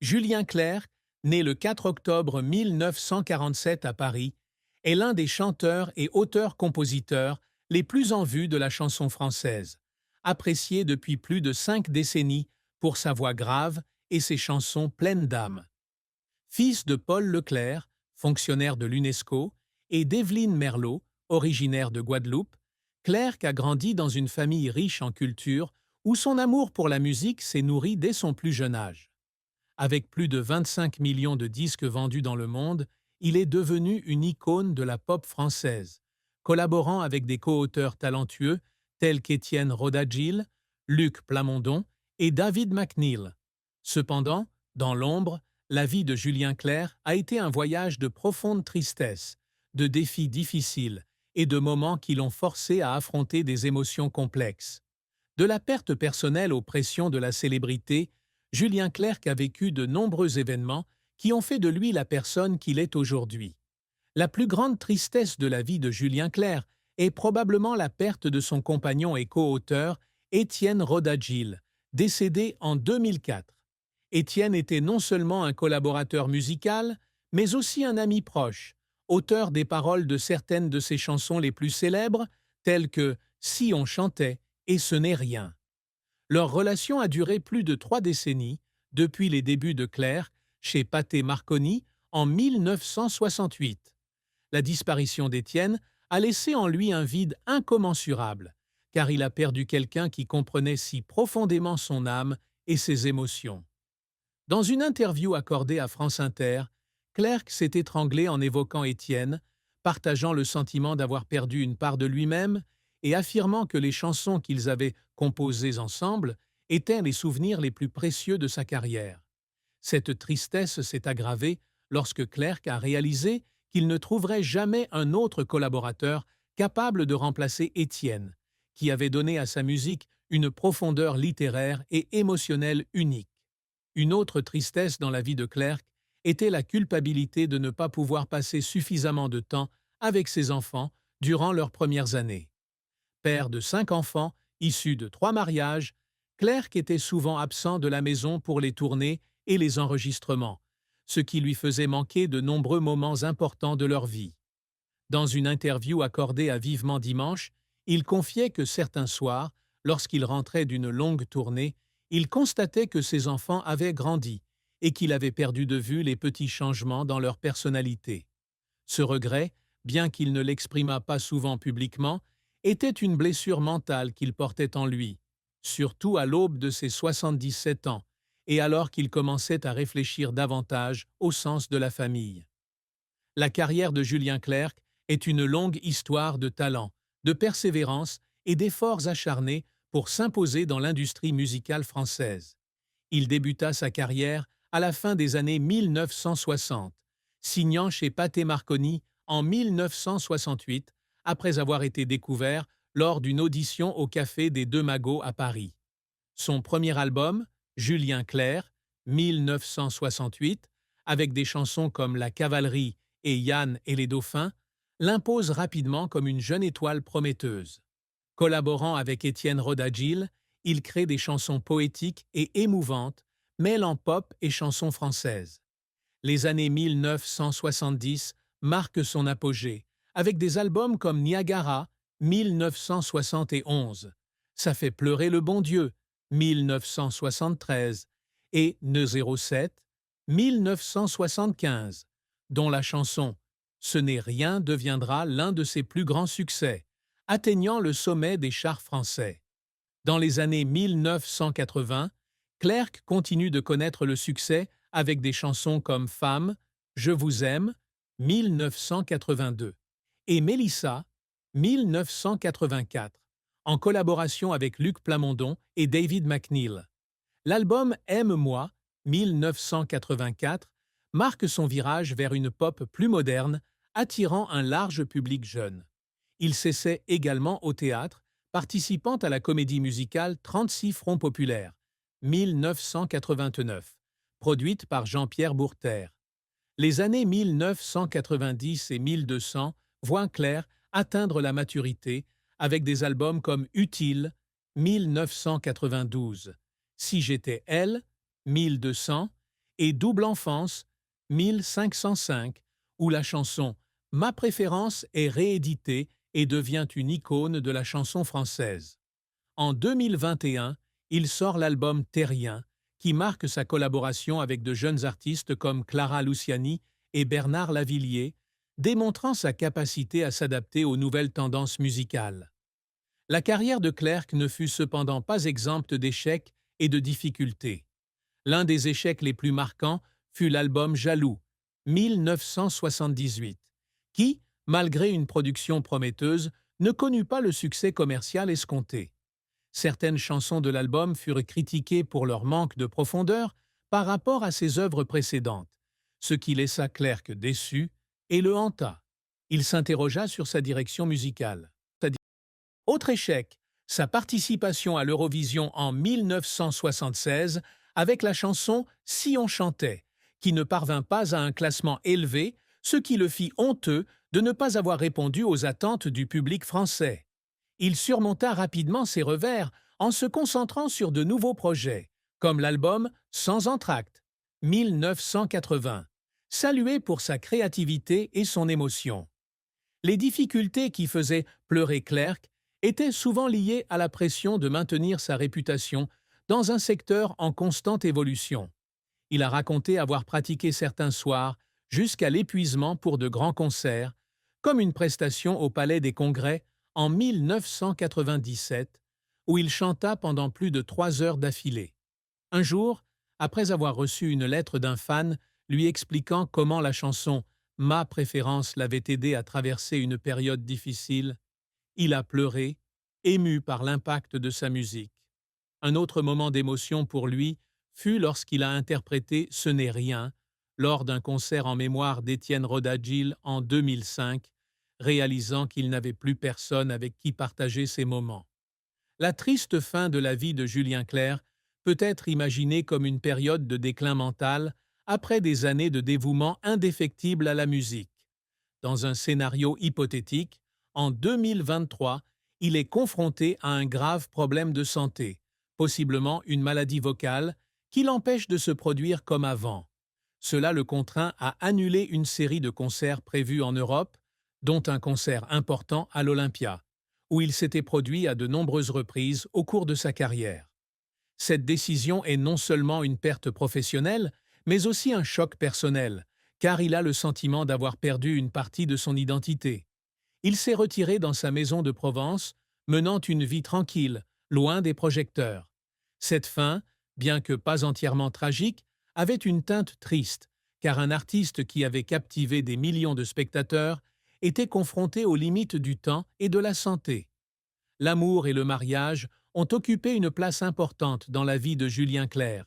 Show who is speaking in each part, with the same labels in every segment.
Speaker 1: Julien Clerc, né le 4 octobre 1947 à Paris, est l'un des chanteurs et auteurs-compositeurs les plus en vue de la chanson française, apprécié depuis plus de 5 décennies pour sa voix grave et ses chansons pleines d'âme. Fils de Paul Leclerc, fonctionnaire de l'UNESCO, et d'Evelyne Merlot, originaire de Guadeloupe, Clerc a grandi dans une famille riche en culture où son amour pour la musique s'est nourri dès son plus jeune âge. Avec plus de 25 millions de disques vendus dans le monde, il est devenu une icône de la pop française, collaborant avec des co-auteurs talentueux tels qu'Étienne Roda-Gil, Luc Plamondon et David McNeil. Cependant, dans l'ombre, la vie de Julien Clerc a été un voyage de profonde tristesse, de défis difficiles et de moments qui l'ont forcé à affronter des émotions complexes. De la perte personnelle aux pressions de la célébrité, Julien Clerc a vécu de nombreux événements qui ont fait de lui la personne qu'il est aujourd'hui. La plus grande tristesse de la vie de Julien Clerc est probablement la perte de son compagnon et co-auteur, Étienne Roda-Gil, décédé en 2004. Étienne était non seulement un collaborateur musical, mais aussi un ami proche, auteur des paroles de certaines de ses chansons les plus célèbres, telles que « Si on chantait » et « Ce n'est rien ». Leur relation a duré plus de 3 décennies, depuis les débuts de Clerc, chez Pathé Marconi, en 1968. La disparition d'Étienne a laissé en lui un vide incommensurable, car il a perdu quelqu'un qui comprenait si profondément son âme et ses émotions. Dans une interview accordée à France Inter, Clerc s'est étranglé en évoquant Étienne, partageant le sentiment d'avoir perdu une part de lui-même et affirmant que les chansons qu'ils avaient composées ensemble étaient les souvenirs les plus précieux de sa carrière. Cette tristesse s'est aggravée lorsque Clerc a réalisé qu'il ne trouverait jamais un autre collaborateur capable de remplacer Étienne, qui avait donné à sa musique une profondeur littéraire et émotionnelle unique. Une autre tristesse dans la vie de Clerc était la culpabilité de ne pas pouvoir passer suffisamment de temps avec ses enfants durant leurs premières années. Père de 5 enfants, issus de 3 mariages, Clerc était souvent absent de la maison pour les tournées et les enregistrements, ce qui lui faisait manquer de nombreux moments importants de leur vie. Dans une interview accordée à Vivement Dimanche, il confiait que certains soirs, lorsqu'il rentrait d'une longue tournée, il constatait que ses enfants avaient grandi et qu'il avait perdu de vue les petits changements dans leur personnalité. Ce regret, bien qu'il ne l'exprimât pas souvent publiquement, était une blessure mentale qu'il portait en lui, surtout à l'aube de ses 77 ans, et alors qu'il commençait à réfléchir davantage au sens de la famille. La carrière de Julien Clerc est une longue histoire de talent, de persévérance et d'efforts acharnés pour s'imposer dans l'industrie musicale française. Il débuta sa carrière à la fin des années 1960, signant chez Pathé Marconi en 1968, après avoir été découvert lors d'une audition au Café des Deux Magots à Paris. Son premier album, Julien Clerc, 1968, avec des chansons comme La Cavalerie et Yann et les Dauphins, l'impose rapidement comme une jeune étoile prometteuse. Collaborant avec Étienne Roda-Gil, il crée des chansons poétiques et émouvantes, mêlant pop et chansons françaises. Les années 1970 marquent son apogée, avec des albums comme Niagara, 1971, Ça fait pleurer le bon Dieu, 1973, et Ne 07, 1975, dont la chanson Ce n'est rien deviendra l'un de ses plus grands succès, atteignant le sommet des charts français. Dans les années 1980, Clerc continue de connaître le succès avec des chansons comme Femme, Je vous aime, 1982, et Mélissa, 1984, en collaboration avec Luc Plamondon et David McNeil. L'album Aime-moi, 1984, marque son virage vers une pop plus moderne, attirant un large public jeune. Il s'essaie également au théâtre, participant à la comédie musicale 36 Fronts populaires, 1989, produite par Jean-Pierre Bourter. Les années 1990 et 1200 voient Clerc atteindre la maturité avec des albums comme Utile, 1992, Si j'étais elle, 1200, et Double Enfance, 1505, où la chanson Ma préférence est rééditée et devient une icône de la chanson française. En 2021, il sort l'album Terrien, qui marque sa collaboration avec de jeunes artistes comme Clara Luciani et Bernard Lavilliers, démontrant sa capacité à s'adapter aux nouvelles tendances musicales. La carrière de Clerc ne fut cependant pas exempte d'échecs et de difficultés. L'un des échecs les plus marquants fut l'album Jaloux, 1978, qui, malgré une production prometteuse, ne connut pas le succès commercial escompté. Certaines chansons de l'album furent critiquées pour leur manque de profondeur par rapport à ses œuvres précédentes, ce qui laissa Clerc déçu et le hanta. Il s'interrogea sur sa direction musicale. Autre échec, sa participation à l'Eurovision en 1976 avec la chanson Si on chantait, qui ne parvint pas à un classement élevé, ce qui le fit honteux de ne pas avoir répondu aux attentes du public français. Il surmonta rapidement ses revers en se concentrant sur de nouveaux projets, comme l'album Sans entracte, 1980, salué pour sa créativité et son émotion. Les difficultés qui faisaient pleurer Clerc étaient souvent liées à la pression de maintenir sa réputation dans un secteur en constante évolution. Il a raconté avoir pratiqué certains soirs jusqu'à l'épuisement pour de grands concerts, comme une prestation au Palais des Congrès en 1997, où il chanta pendant plus de 3 heures d'affilée. Un jour, après avoir reçu une lettre d'un fan lui expliquant comment la chanson Ma préférence l'avait aidé à traverser une période difficile, il a pleuré, ému par l'impact de sa musique. Un autre moment d'émotion pour lui fut lorsqu'il a interprété Ce n'est rien lors d'un concert en mémoire d'Étienne Rodagil en 2005, réalisant qu'il n'avait plus personne avec qui partager ses moments. La triste fin de la vie de Julien Clerc peut être imaginée comme une période de déclin mental après des années de dévouement indéfectible à la musique. Dans un scénario hypothétique, en 2023, il est confronté à un grave problème de santé, possiblement une maladie vocale, qui l'empêche de se produire comme avant. Cela le contraint à annuler une série de concerts prévus en Europe, dont un concert important à l'Olympia, où il s'était produit à de nombreuses reprises au cours de sa carrière. Cette décision est non seulement une perte professionnelle, mais aussi un choc personnel, car il a le sentiment d'avoir perdu une partie de son identité. Il s'est retiré dans sa maison de Provence, menant une vie tranquille, loin des projecteurs. Cette fin, bien que pas entièrement tragique, avait une teinte triste, car un artiste qui avait captivé des millions de spectateurs était confronté aux limites du temps et de la santé. L'amour et le mariage ont occupé une place importante dans la vie de Julien Clerc,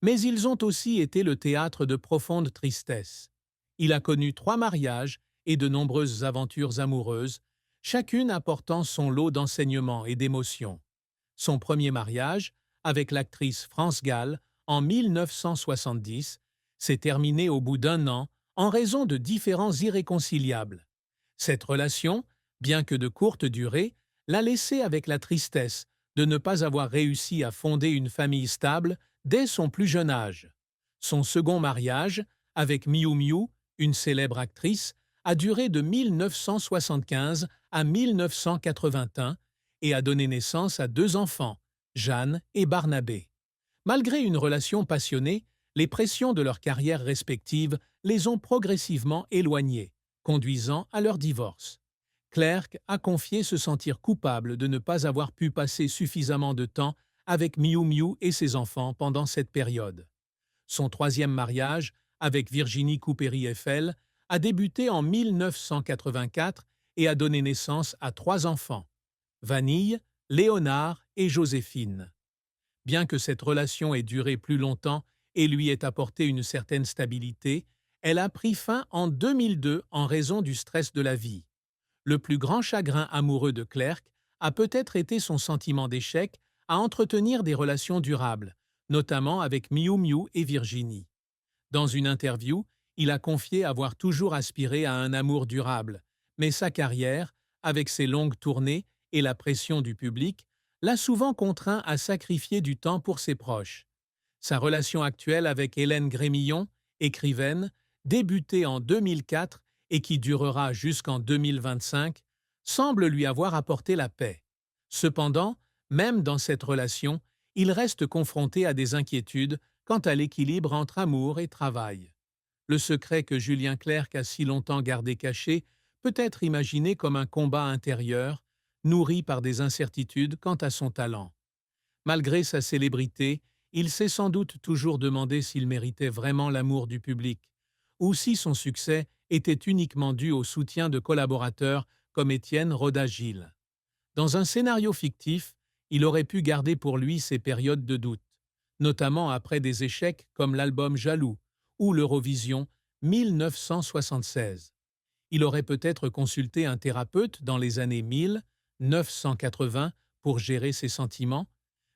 Speaker 1: mais ils ont aussi été le théâtre de profondes tristesses. Il a connu 3 mariages et de nombreuses aventures amoureuses, chacune apportant son lot d'enseignements et d'émotions. Son premier mariage, avec l'actrice France Gall, en 1970, s'est terminé au bout d'1 an en raison de différends irréconciliables. Cette relation, bien que de courte durée, l'a laissé avec la tristesse de ne pas avoir réussi à fonder une famille stable dès son plus jeune âge. Son second mariage, avec Miou Miou, une célèbre actrice, a duré de 1975 à 1981 et a donné naissance à 2 enfants, Jeanne et Barnabé. Malgré une relation passionnée, les pressions de leurs carrières respectives les ont progressivement éloignés, conduisant à leur divorce. Clerc a confié se sentir coupable de ne pas avoir pu passer suffisamment de temps avec Miou Miou et ses enfants pendant cette période. Son troisième mariage, avec Virginie Coupéry-Eiffel, a débuté en 1984 et a donné naissance à 3 enfants, Vanille, Léonard et Joséphine. Bien que cette relation ait duré plus longtemps et lui ait apporté une certaine stabilité, elle a pris fin en 2002 en raison du stress de la vie. Le plus grand chagrin amoureux de Clerc a peut-être été son sentiment d'échec à entretenir des relations durables, notamment avec Miou Miou et Virginie. Dans une interview, il a confié avoir toujours aspiré à un amour durable, mais sa carrière, avec ses longues tournées et la pression du public, l'a souvent contraint à sacrifier du temps pour ses proches. Sa relation actuelle avec Hélène Grémillon, écrivaine, débutée en 2004 et qui durera jusqu'en 2025, semble lui avoir apporté la paix. Cependant, même dans cette relation, il reste confronté à des inquiétudes quant à l'équilibre entre amour et travail. Le secret que Julien Clerc a si longtemps gardé caché peut être imaginé comme un combat intérieur, nourri par des incertitudes quant à son talent. Malgré sa célébrité, il s'est sans doute toujours demandé s'il méritait vraiment l'amour du public, ou si son succès était uniquement dû au soutien de collaborateurs comme Étienne Roda-Gil. Dans un scénario fictif, il aurait pu garder pour lui ces périodes de doute, notamment après des échecs comme l'album Jaloux ou l'Eurovision 1976. Il aurait peut-être consulté un thérapeute dans les années 1980 pour gérer ses sentiments,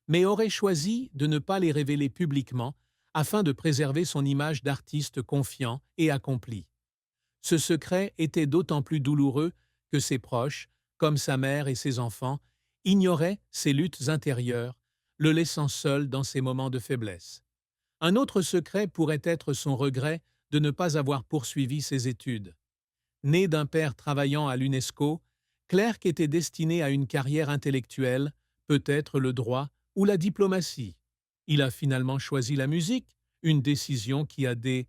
Speaker 1: mais aurait choisi de ne pas les révéler publiquement afin de préserver son image d'artiste confiant et accompli. Ce secret était d'autant plus douloureux que ses proches, comme sa mère et ses enfants, ignoraient ses luttes intérieures, le laissant seul dans ses moments de faiblesse. Un autre secret pourrait être son regret de ne pas avoir poursuivi ses études. Né d'un père travaillant à l'UNESCO, Clerc était destiné à une carrière intellectuelle, peut-être le droit ou la diplomatie. Il a finalement choisi la musique, une décision qui a des